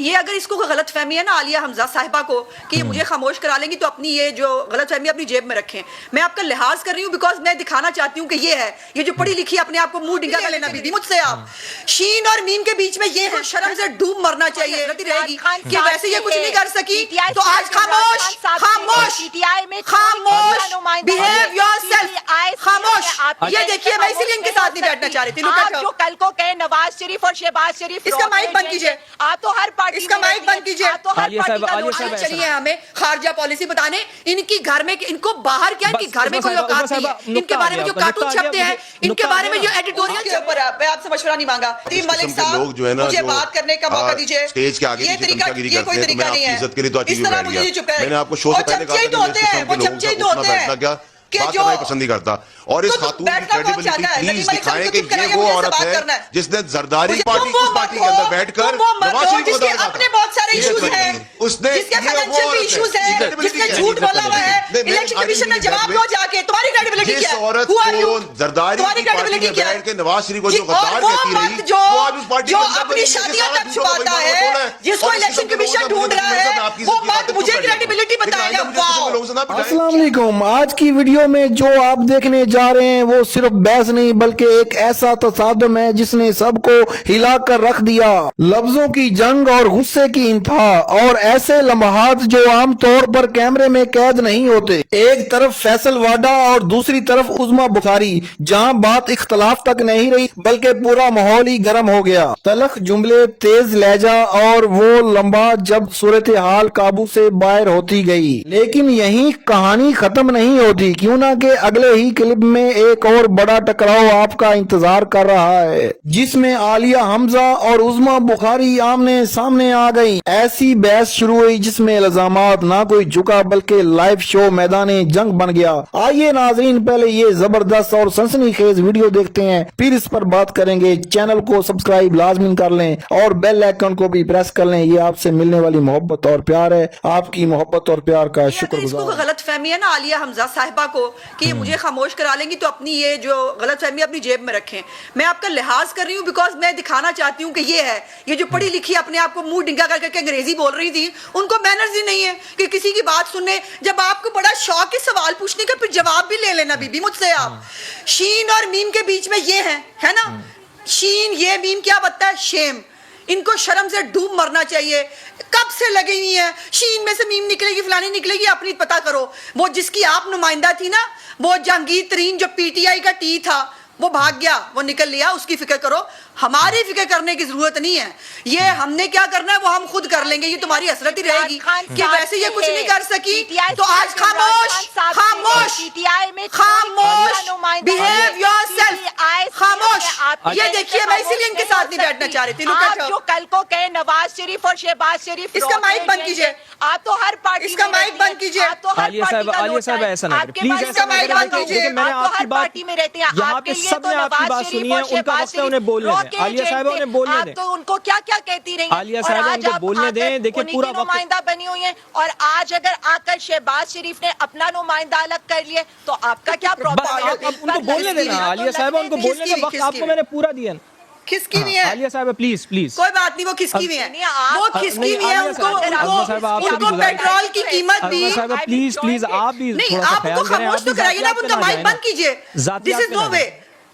یہ اگر اس کو کوئی غلط فہمی ہے نا عالیہ حمزہ صاحبہ کو کہ یہ مجھے خاموش کرا لیں گی تو اپنی یہ جو غلط فہمی اپنی جیب میں رکھیں. میں آپ کا لحاظ کر رہی ہوں بیکاز میں دکھانا چاہتی ہوں کہ یہ ہے یہ جو پڑھی لکھی اپنے آپ کو منہ ڈنگا کر لینا بی مجھ سے آپ شین اور میم کے بیچ میں یہ ہے شرم سے ڈوب مرنا چاہیے رہے گی کہ ویسے یہ کچھ نہیں کر سکی تو آج خاموش خاموش خاموش بہیو یور سیلف خاموش. یہ دیکھیے میں اسی لیے ان کے ساتھ نہیں بیٹھنا چاہ رہی تھی. آپ جو کل کو کہیں نواز شریف اور شہباز شریف اس کا مائک بند کیجئے آپ تو ہر پارٹی اس کا مائک بند کیجئے. چلیے ہمیں خارجہ پالیسی بتانے ان کی گھر میں ان کو باہر کیا ان کی گھر میں کوئی اوقات نہیں ہے. ان کے بارے میں جو کارٹون چھپتے ہیں ان کے بارے میں جو ایڈیٹوریل کے اوپر میں آپ سے مشورہ نہیں مانگا. ملک صاحب مجھے بات کرنے کا موقع دیجئے. یہ طریقہ یہ کوئی طریقہ نہیں ہے اس طرح مجھے چپ ہے. اور چمچے ہی تو ہوتے ہیں وہ چمچے ہی تو ہوتے ہیں بات کرنا پسند نہیں کرتا. اور اس خاتون کی کریڈیبلٹی پلیز دکھائیں کہ یہ وہ عورت ہے جس نے زرداری پارٹی کے اندر بیٹھ کر نواز شریف کو دعوت اپنے بہت سارے ایشوز ہیں جس کے فائنینشیل بھی ایشوز ہیں جس نے جھوٹ بولا ہوا ہے الیکشن کمیشن میں جواب دو جا کے تمہاری کریڈیبلٹی کیا ہے. جس عورت کو زرداری کی پارٹی میں بیٹھ کے نواز شریف کو جو غدار کہتی رہی وہ آج اس پارٹی جو اپنی شادیاں تک چھپاتا ہے جس کو الیکشن کمیشن ڈھونڈ رہا ہے وہ بات مجھے کریڈیبلٹی بتائے گا. السلام علیکم. آج کی ویڈیو میں جو آپ دیکھنے جا رہے ہیں وہ صرف بحث نہیں بلکہ ایک ایسا تصادم ہے جس نے سب کو ہلا کر رکھ دیا. لفظوں کی جنگ اور غصے کی انتہا اور ایسے لمحات جو عام طور پر کیمرے میں قید نہیں ہوتے. ایک طرف فیصل واڈا اور دوسری طرف عظما بخاری جہاں بات اختلاف تک نہیں رہی بلکہ پورا ماحول ہی گرم ہو گیا. تلخ جملے تیز لہجہ اور وہ لمبا جب صورتحال قابو سے باہر ہوتی گئی. لیکن یہیں کہانی ختم نہیں ہوتی کیوں نہ کہ اگلے ہی کلپ میں ایک اور بڑا ٹکراؤ آپ کا انتظار کر رہا ہے جس میں عالیہ حمزہ اور عظما بخاری آمنے سامنے آ گئی. ایسی بحث شروع ہوئی جس میں الزامات نہ کوئی جھکا بلکہ لائیو شو میدان جنگ بن گیا. آئیے ناظرین پہلے یہ زبردست اور سنسنی خیز ویڈیو دیکھتے ہیں پھر اس پر بات کریں گے. چینل کو سبسکرائب لازمی کر لیں اور بیل آئیکن کو بھی پریس کر لیں. یہ آپ سے ملنے والی محبت اور پیار ہے. آپ کی محبت اور پیار کا شکر گزار. اس کو غلط فہمی ہے نا عالیہ حمزہ صاحبہ کو کہ یہ مجھے خاموش کرا لیں گی تو اپنی یہ جو غلط فہمی اپنی جیب میں رکھیں. میں آپ کا لحاظ کر رہی ہوں بیکاز میں دکھانا چاہتی ہوں کہ یہ ہے یہ جو پڑھی لکھی اپنے آپ کو منہ ڈنگا کر کے انگریزی بول رہی تھی ان کو مینرز ہی نہیں ہے کہ کسی کی بات سننے. جب آپ کو بڑا شوق ہے سوال پوچھنے کا پھر جواب بھی لے لینا بی مجھ سے آپ. شین اور میم کے بیچ میں یہ ہے نا شین یہ میم کیا بتتا ہے شیم. ان کو شرم سے ڈوب مرنا چاہیے. کب سے لگی ہوئی ہیں شین میں سے میم نکلے گی فلانی نکلے گی اپنی پتہ کرو. وہ جس کی آپ نمائندہ تھی نا وہ جہانگیر ترین جو پی ٹی آئی کا ٹی تھا وہ بھاگ گیا وہ نکل لیا اس کی فکر کرو. ہماری فکر کرنے کی ضرورت نہیں ہے. یہ ہم نے کیا کرنا ہے وہ ہم خود کر لیں گے. یہ تمہاری حسرت ہی رہے گی کہ ویسے یہ کچھ نہیں کر سکی تو آج خاموش خاموش خاموش بہیو یور سیلف خاموش. یہ دیکھیے میں اسی لیے ان کے ساتھ نہیں بیٹھنا چاہ رہی تھی. آپ جو کل کو کہیں نواز شریف اور شہباز شریف اس کا مائک بند کیجئے. آپ تو ہر پارٹی اس کا مائک بند کیجئے. عالیہ صاحب ایسا نہ کریں پلیز. اس کا مائک بند کیجئے. میں نے آپ کی بات یہاں پہ سب نے آپ کی بات سنی ہے. ان کا وقت ہے انہیں بولنے دیں. عالیہ صاحب انہیں بولنے دیں. تو ان کو کیا کیا کہتی رہی عالیہ صاحب ان کو بولنے دیں. دیکھیں پورا وقت نمائندہ بنی ہوئی ہیں اور آج اگر آ کر شہباز شریف نے اپنا نمائندہ الگ کر لیے تو آپ کا کیا پرابلم ہے؟ ان کو بولنے دینا. عالیہ صاحب ان کو بولنے دیں. وقت آپ کو میں نے پورا دیا. کس کی بھی ہے عالیہ صاحب پلیز پلیز کوئی بات نہیں وہ کس کی بھی ہے وہ کس کی بھی ہے. ان کو پیٹرول کی قیمت بھی پلیز پلیز آپ بھی نہیں آپ کو خاموش تو کرائیے نا. آپ ان کا مائک بند کیجئے. دس از نو وے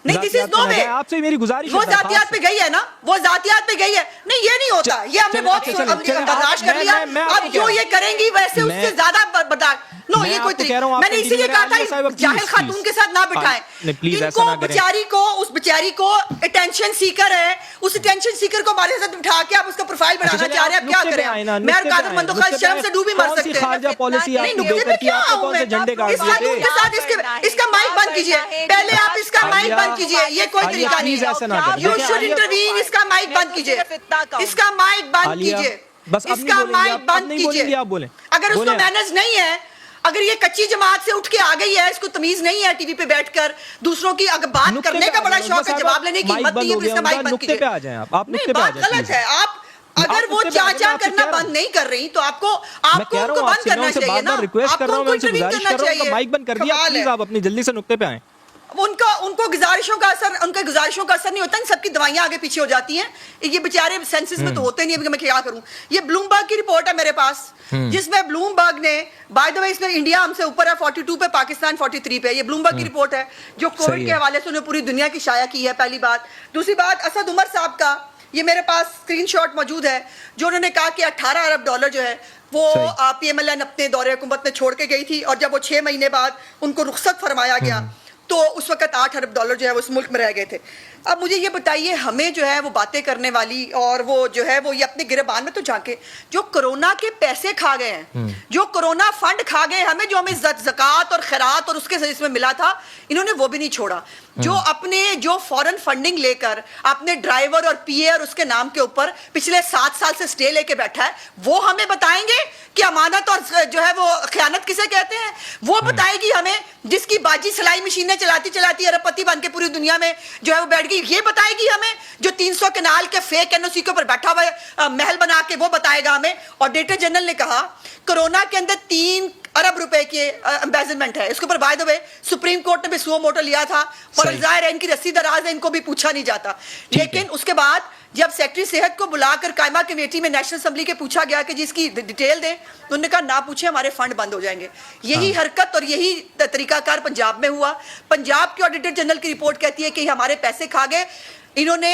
نہیں دس از نو وے. آپ سے میری گزارش وہ ذاتیات پہ گئی ہے نا وہ ذاتیات پہ گئی ہے. نہیں یہ نہیں ہوتا. یہ ہم نے بہت برداشت کر لیا. اب جو یہ کریں گی ویسے اس سے زیادہ برداشت نو یہ کوئی طریقہ. میں نے اسی لیے کہا تھا جاہل خاتون کے ساتھ نہ بٹھائیں. ان کو بیچاری کو اس بیچاری کو اٹینشن سیکر ہے اس اٹینشن سیکر کو ہمارے ساتھ بٹھا کے آپ اس کا پروفائل بنانا چاہ رہے ہیں. اب کیا کریں میں اور قادر مندوخہ شرم سے ڈوب ہی مر سکتے ہیں. خارجہ پالیسی آپ کی بے کیا کون سے جھنڈے گاڑ اس خاتون کے ساتھ اس کا مائک بند کیجئے. پہلے آپ اس کا مائک بند کیجئے. یہ کوئی طریقہ نہیں ہے. You should intervene. اس کا مائک بند کیجئے. اس کا مائک بند کیجئے. اس کا مائک بند کیجئے. اگر اس کو مینرز نہیں ہے اگر یہ کچی جماعت سے اٹھ کے آ گئی ہے اس کو تمیز نہیں ہے ٹی وی پہ بیٹھ کر دوسروں کی اگر بات کرنے کا بڑا شوق ہے جواب لینے کی ہمت نہیں ہے اس کا مائک بند کیجئے. نہیں بات غلط ہے. آپ اگر وہ چاچا کرنا بند نہیں کر رہی تو آپ کو ان کو بند کرنا چاہیے نا. آپ کو ان کو انٹروین کرنا چاہیے. مائک بند کر دیا پلیز. آپ اپنی جلدی سے نقطے پہ آئیں. उनको गुजारिशों का असर नहीं होता, इन सबकी दवाइयां आगे पीछे हो जाती हैं, ये बेचारे सेंसेस में तो होते नहीं है, मैं क्या करूं। ये ब्लूमबर्ग की रिपोर्ट है मेरे पास, जिसमें ब्लूमबर्ग ने, बाय द वे इसमें इंडिया हमसे ऊपर है 42 पे, पाकिस्तान 43 पे। ये ब्लूमबर्ग की रिपोर्ट है जो कोविड के हवाले से उन्होंने पूरी दुनिया की शाया की है, पहली बात। दूसरी बात, असद उमर साहब का ये मेरे पास स्क्रीनशॉट मौजूद है, जो उन्होंने कहा कि 18 अरब डॉलर जो है वो PMLN अपने दौरे हुकूमत में छोड़ के गई थी, और जब वो 6 महीने बाद उनको रुखसत फरमाया गया तो उस वक्त 8 अरब डॉलर जो है वो उस मुल्क में रह गए थे। अब मुझे ये बताइए, हमें जो है वो बातें करने वाली और वो जो है वो ये अपने गिरबान में तो झांके, जो कोरोना के पैसे खा गए हैं, जो कोरोना फंड खा गए हमें, जो हमें ज़कात और खैरात और उसके इसमें मिला था, इन्होंने वो भी नहीं छोड़ा। जो फॉरेन फंडिंग लेकर अपने ड्राइवर और PA और उसके नाम के ऊपर पिछले 7 साल से स्टे लेके बैठा है, वो हमें बताएंगे कि अमानत और जो है वो खयानत किसे कहते हैं। वो बताएगी हमें, जिसकी बाजी सिलाई मशीनें चलाती अरबपति बन के पूरी दुनिया में जो है वो बैठ गई। ये बताएगी हमें, जो 300 कनाल के फेक NOC के ऊपर बैठा हुआ है महल बना के, वो बताएगा हमें। ऑडिटर जनरल ने कहा कोरोना के अंदर 3 अरब रुपए के एम्बेजलमेंट है, इसके ऊपर by the way supreme court ने भी सुओ मोटो लिया था, और जाहिर है इनकी रस्सी दराज है, इनको भी पूछा नहीं जाता। लेकिन उसके बाद जब सेक्रेटरी सेहत को बुलाकर कायमा कमेटी में नेशनल असेंबली के पूछा गया कि जिसकी डिटेल दें, तो उन्होंने कहा ना पूछे, हमारे फंड बंद हो जाएंगे। यही हरकत और यही तरीकाकार पंजाब में हुआ। पंजाब के ऑडिटर जनरल की रिपोर्ट कहती है कि हमारे पैसे खा गए, इन्होंने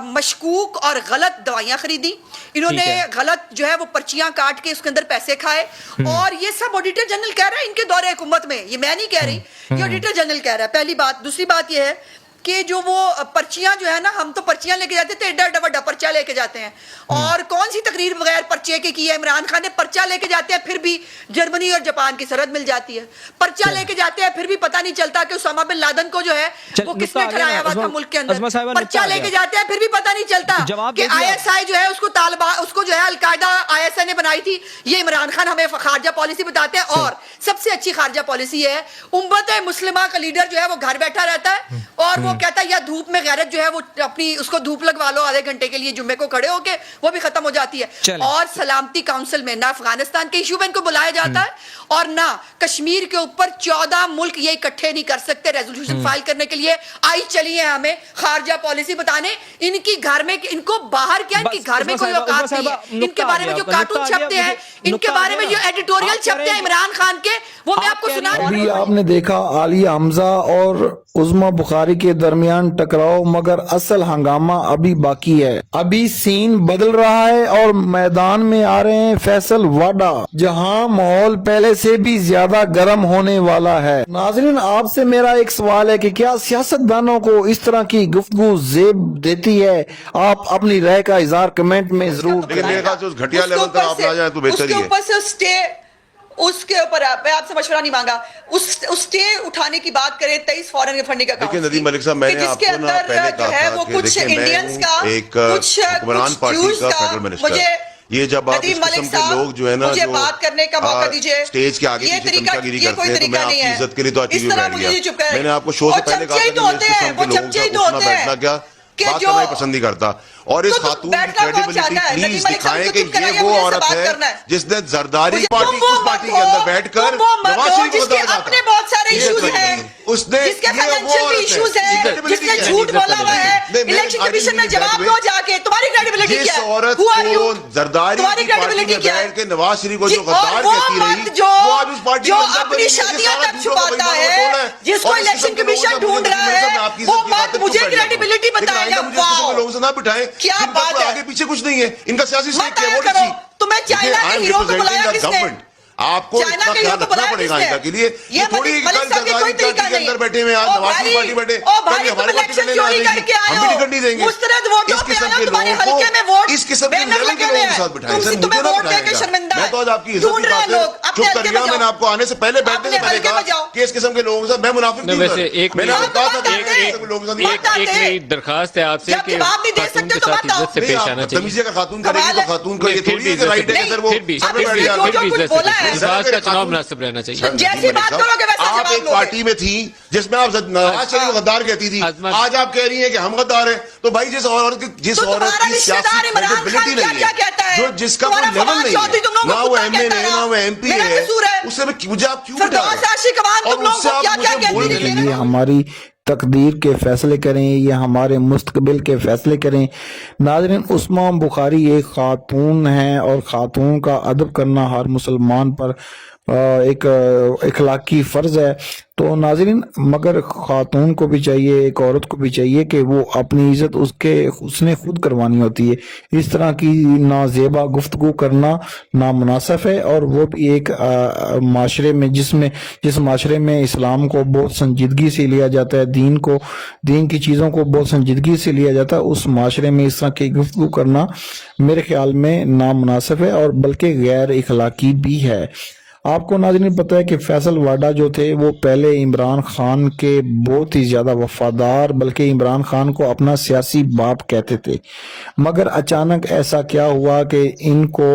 मशकूक और गलत दवाइयां खरीदी, इन्होंने गलत जो है वो पर्चियां काट के उसके अंदर पैसे खाए, और ये सब ऑडिटर जनरल कह रहा है इनके दौरे हुकूमत में, ये मैं नहीं कह रही, ये ऑडिटर जनरल कह रहा है। पहली बात। दूसरी बात ये है कि जो वो पर्चियां जो है ना, हम तो पर्चियां लेके जाते थे, एडा बड़ा पर्चा लेके जाते हैं, और कौन सी तकरीर बगैर पर्चे के की है। इमरान खान ने पर्चा लेके जाते हैं, फिर भी जर्मनी और जापान की सरहद मिल जाती है। पर्चा लेके जाते हैं, फिर भी पता नहीं चलता कि उसामा बिन लादेन को जो है वो किसने ठहराया हुआ था मुल्क के अंदर। पर्चा लेके जाते हैं, फिर भी पता नहीं चलता कि ISI जो है उसको जो है अलकायदा ISI ने बनाई थी। ये इमरान खान हमें खारजा पॉलिसी बताते हैं, और सबसे अच्छी खारजा पॉलिसी है, उम्मत मुस्लिमा का लीडर जो है वो घर बैठा रहता है, और वो कहता है या धूप में गैरत जो है वो अपनी उसको धूप लगवा लो आधे घंटे के लिए, जुम्मे को खड़े होके, वो भी खत्म हो जाती है। और सलामती काउंसिल में ना अफगानिस्तान के इशू में इनको बुलाया जाता है, और ना कश्मीर के ऊपर 14 मुल्क ये इकट्ठे नहीं कर सकते रेजोल्यूशन फाइल करने के लिए। आई चली है हमें खारजा पॉलिसी बताने, इनकी घर में, इनको बाहर क्या, इनकी घर में कोई औकात नहीं है। इनके बारे में जो कार्टून छपते हैं, इनके बारे में जो एडिटोरियल छपते हैं इमरान खान के, वो मैं आपको सुना। अभी आपने देखा आलिया हमजा और उज़मा बुखारी के दरमियान टकराव, मगर असल हंगामा अभी बाकी है। अभी सीन बदल रहा है और मैदान में आ रहे हैं फैसल वाडा, जहां माहौल पहले से भी ज्यादा गर्म होने वाला है। नाज़रीन, आपसे मेरा एक सवाल है कि क्या सियासतदानों को इस तरह की गुफ्तगू जेब देती है? आप अपनी राय का इजहार कमेंट में जरूर लेकिन मेरे ख्याल से उस घटिया लेवल पर आप ना जाए तो बेहतर ही है। उसके ऊपर मैं आपसे मशवरा नहीं मांगा, उस स्टे उठाने की बात करें 23 फॉरेन फंडिंग अकाउंट, देखिए नदीम मलिक साहब, मैंने जिसके आपको ना अंदर पहले जो है कहा वो था कुछ इंडियंस का, एक हुक्मरान पार्टी का फेडरल मिनिस्टर, ये जब आप इस किस्म के लोग जो है ना, मुझे बात करने का मौका दीजिए, स्टेज के आगे पीछे चमचागिरी करते हैं, तो मैं आपकी इज्जत के लिए तो टीवी में बैठ गया। मैंने आपको शो से पहले कहा था कि मैं इस किस्म के लोगों का उठना बैठना क्या बात करना ही पसंद नहीं करता। और इस खातून की क्रेडिबिलिटी प्लीज दिखाएं कि ये वो औरत है जिसने जरदारी पार्टी उस पार्टी के अंदर बैठकर नवाज शरीफ को दर्द अपने बहुत सारे इश्यूज हैं, उसने जिसके फाइनेंशियल इश्यूज हैं, जिसने झूठ बोला हुआ है इलेक्शन कमीशन में, जवाब दो जाके, तुम्हारी क्रेडिबिलिटी क्या है? जिस औरत को जरदारी की पार्टी में बैठ के नवाज शरीफ को जो गद्दार कहती रही, वो आज उस पार्टी जो अपनी शादियां तक छुपाता है, जिसको इलेक्शन कमीशन ढूंढ रहा है, वो बात मुझे क्रेडिबिलिटी बताएगा। लोगों से ना बिठाएं, क्या बात है? आगे पीछे कुछ नहीं है इनका सियासी स्टेक है, करो। तुम्हें चाइना के हीरो को बुलाया किसने? आपको इतना ख्याल रखना पड़ेगा इनका के लिए। ये थोड़ी कल सरदारी पार्टी के अंदर बैठे हुए आज नवाज शरीफ पार्टी बैठे, कल हमारे को टिकट लेने आ जाएंगे, हम भी टिकट नहीं देंगे। इस किस्म के लोगों को, इस किस्म के लेवल के लोगों के साथ बिठाएं, सर मुझे ना बिठाएगा। मैं तो आज आपकी इज्जत की खातिर चुप कर गया। मैंने आपको आने से पहले, बैठने से पहले कहा कि इस किस्म के लोगों के साथ मैं मुनाफिक नहीं हूं। मैंने आपको कहा था एक नई दरखास्त है आपसे कि खातून के साथ इज्जत से पेश आना चाहिए। तमीज़े का खातून करेगी तो खातून का ये थोड़ी है कि राइट है कि सर वो सर पे बैठ जाए। लबास का चुनाव मुनासिब रहना चाहिए। जैसी बात करोगे वैसा आप जवाब एक लोगे। पार्टी में थी जिसमें आप नवाज शरीफ को गद्दार कहती थी, आज आप कह रही हैं कि हम गद्दार हैं। तो भाई जिस औरत की सियासी क्रेडिबिलिटी नहीं है, जो जिसका कोई लेवल नहीं है, ना वो एमए है ना वो एमपी है, उससे मुझे आप क्यों उठा रहे हैं? और उससे आप मुझे बोल रहे हैं ये हमारी तकदीर के फैसले करें, ये हमारे मुस्तकबिल के फैसले करें। नाज़रीन, उस्मा बुखारी एक खातून है और खातून का अदब करना हर मुसलमान पर एक इखलाकी फ़र्ज़ है। तो नाज़रीन, मगर खातून को भी चाहिए, एक औरत को भी चाहिए कि वो अपनी इज़्ज़त उसने खुद करवानी होती है। इस तरह की नाज़ेबा गुफ्तगू करना नामुनासिब है, और वो भी एक माशरे में जिस माशरे में इस्लाम को बहुत संजीदगी से लिया जाता है, दीन की चीज़ों को बहुत संजीदगी से लिया जाता है, उस माशरे में इस तरह की गुफ्तगू करना मेरे ख्याल में नामुनासिब है और बल्कि गैर इखलाकी भी है। आपको नाज़रीन पता है कि फैसल वाडा जो थे वो पहले इमरान खान के बहुत ही ज़्यादा वफादार, बल्कि इमरान खान को अपना सियासी बाप कहते थे। मगर अचानक ऐसा क्या हुआ कि इनको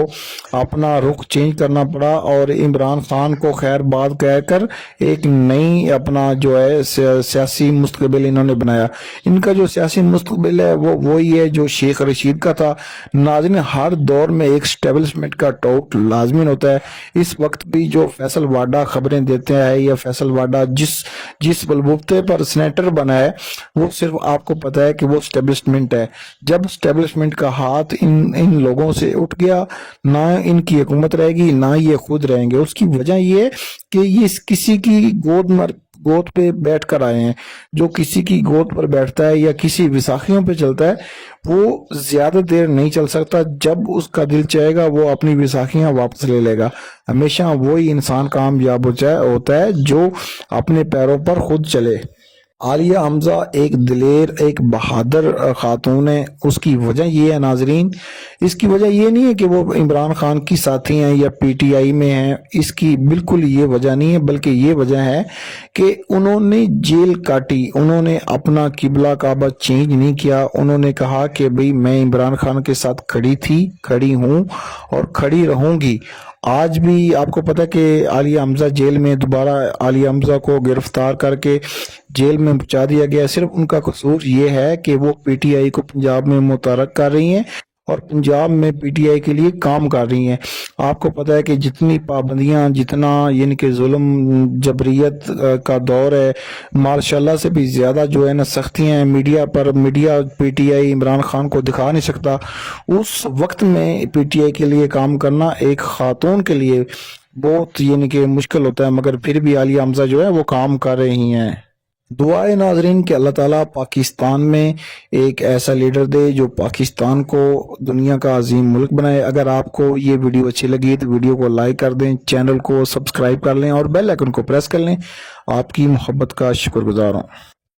अपना रुख चेंज करना पड़ा और इमरान खान को खैर बात कहकर एक नई अपना जो है सियासी मुस्तकबिल इन्होंने बनाया। इनका जो सियासी मुस्तकबिल है वो वही है जो शेख रशीद का था। नाज़रीन, हर दौर में एक स्टेबलिशमेंट का टॉप लाजमी होता है। इस वक्त भी जो फैसल वाडा खबरें देते हैं या फैसल वाडा जिस बलबूते पर सेनेटर बना है, वो सिर्फ आपको पता है कि वो स्टेबलिशमेंट है। जब स्टेबलिशमेंट का हाथ इन लोगों से उठ गया, ना इनकी हुकूमत रहेगी ना ये खुद रहेंगे। उसकी वजह ये है कि ये किसी की गोद पे बैठ कर आए हैं। जो किसी की गोद पर बैठता है या किसी विसाखियों पे चलता है, वो ज्यादा देर नहीं चल सकता। जब उसका दिल चाहेगा वो अपनी विसाखियां वापस ले लेगा। हमेशा वही इंसान कामयाब होता है जो अपने पैरों पर खुद चले। आलिया हमजा एक दिलेर, एक बहादुर खातून है। उसकी वजह ये है नाजरीन, इसकी वजह ये नहीं है कि वो इमरान खान की साथी हैं या पीटीआई में हैं। इसकी बिल्कुल ये वजह नहीं है, बल्कि ये वजह है कि उन्होंने जेल काटी। उन्होंने अपना किबला काबा चेंज नहीं किया। उन्होंने कहा कि भाई मैं इमरान खान के साथ खड़ी थी, खड़ी हूँ और खड़ी रहूंगी। आज भी आपको पता है कि आलिया हमजा जेल में, दोबारा आलिया हमजा को गिरफ्तार करके जेल में पहुंचा दिया गया। सिर्फ उनका कसूर ये है कि वो पीटीआई को पंजाब में मुतहर्रिक कर रही हैं और पंजाब में पीटीआई के लिए काम कर रही हैं। आपको पता है कि जितनी पाबंदियां, जितना यानी कि जुल्म जबरियत का दौर है, माशाल्लाह से भी ज़्यादा जो है ना सख्तियां हैं मीडिया पर। मीडिया पीटीआई इमरान खान को दिखा नहीं सकता। उस वक्त में पीटीआई के लिए काम करना एक खातून के लिए बहुत यानी कि मुश्किल होता है, मगर फिर भी आलिया हमजा जो है वो काम कर रही हैं। दुआए नाजरीन कि अल्लाह ताला पाकिस्तान में एक ऐसा लीडर दे जो पाकिस्तान को दुनिया का अजीम मुल्क बनाए। अगर आपको ये वीडियो अच्छी लगी तो वीडियो को लाइक कर दें, चैनल को सब्सक्राइब कर लें और बेल आइकन को प्रेस कर लें। आपकी मोहब्बत का शुक्रगुजार हूँ।